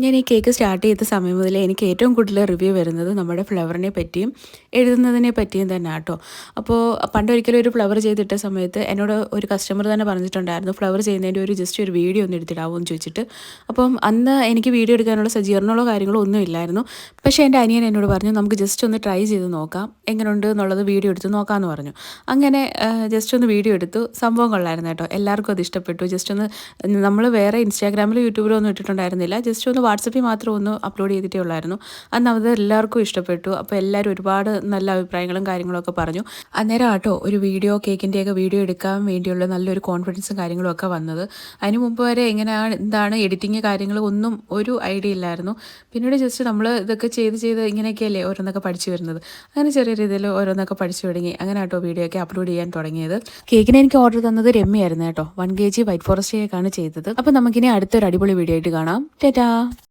ഞാൻ ഈ cake start ചെയ്ത സമയം മുതലേ എനിക്ക് ഏറ്റവും കൂടുതൽ റിവ്യൂ വരുന്നത് നമ്മുടെ ഫ്ലവറിനെ പറ്റിയും എഴുതുന്നതിനെ പറ്റിയും തന്നെ കേട്ടോ. അപ്പോൾ പണ്ടൊരിക്കലും ഒരു ഫ്ലവർ ചെയ്തിട്ട സമയത്ത് എന്നോട് ഒരു കസ്റ്റമർ തന്നെ പറഞ്ഞിട്ടുണ്ടായിരുന്നു ഫ്ലവർ ചെയ്യുന്നതിൻ്റെ ജസ്റ്റ് ഒരു വീഡിയോ ഒന്ന് എടുത്തിടാവോ എന്ന് ചോദിച്ചിട്ട്. അപ്പം അന്ന് എനിക്ക് വീഡിയോ എടുക്കാനുള്ള സജ്ജീകരണങ്ങളോ കാര്യങ്ങളോ ഒന്നും ഇല്ലായിരുന്നു. പക്ഷേ എൻ്റെ അനിയൻ എന്നോട് പറഞ്ഞു നമുക്ക് ജസ്റ്റ് ഒന്ന് ട്രൈ ചെയ്ത് നോക്കാം, എങ്ങനെയുണ്ട് എന്നുള്ളത് വീഡിയോ എടുത്ത് നോക്കാമെന്ന് പറഞ്ഞു. അങ്ങനെ ജസ്റ്റ് ഒന്ന് വീഡിയോ എടുത്തു. സംഭവം കൊള്ളായിരുന്നു കേട്ടോ, എല്ലാവർക്കും അത് ഇഷ്ടപ്പെട്ടു. ജസ്റ്റ് ഒന്ന് നമ്മൾ വേറെ ഇൻസ്റ്റാഗ്രാമിലോ യൂട്യൂബിലോ ഒന്നും ഇട്ടിട്ടുണ്ടായിരുന്നില്ല, ജസ്റ്റ് ഒന്ന് വാട്സപ്പിൽ മാത്രം ഒന്ന് അപ്ലോഡ് ചെയ്തിട്ടേ ഉള്ളായിരുന്നു. അന്ന് അത് എല്ലാവർക്കും ഇഷ്ടപ്പെട്ടു. അപ്പോൾ എല്ലാവരും ഒരുപാട് നല്ല അഭിപ്രായങ്ങളും കാര്യങ്ങളൊക്കെ പറഞ്ഞു. അന്നേരം ആട്ടോ ഒരു വീഡിയോ കേക്കിൻ്റെയൊക്കെ വീഡിയോ എടുക്കാൻ വേണ്ടിയുള്ള നല്ലൊരു കോൺഫിഡൻസും കാര്യങ്ങളും ഒക്കെ വന്നത്. അതിന് മുമ്പ് വരെ എങ്ങനെയാണ് എന്താണ് എഡിറ്റിങ് കാര്യങ്ങൾ ഒന്നും ഒരു ഐഡിയ ഇല്ലായിരുന്നു. പിന്നീട് ജസ്റ്റ് നമ്മൾ ഇതൊക്കെ ചെയ്ത് ഇങ്ങനെയൊക്കെയല്ലേ ഓരോന്നൊക്കെ പഠിച്ചു വരുന്നത്. അങ്ങനെ ചെറിയ രീതിയിൽ ഓരോന്നൊക്കെ പഠിച്ചു തുടങ്ങി. അങ്ങനെ ആട്ടോ വീഡിയോ ഒക്കെ അപ്ലോഡ് ചെയ്യാൻ തുടങ്ങിയത്. കേക്കിന് എനിക്ക് ഓർഡർ തന്നത് രമ്യയായിരുന്നു കേട്ടോ. 1 kg വൈറ്റ് ഫോറസ്റ്റ് കേക്കാണ് ചെയ്തത്. അപ്പോൾ നമുക്കിനി അടുത്തൊരു അടിപൊളി വീഡിയോ ആയിട്ട് കാണാം. ടാറ്റാ.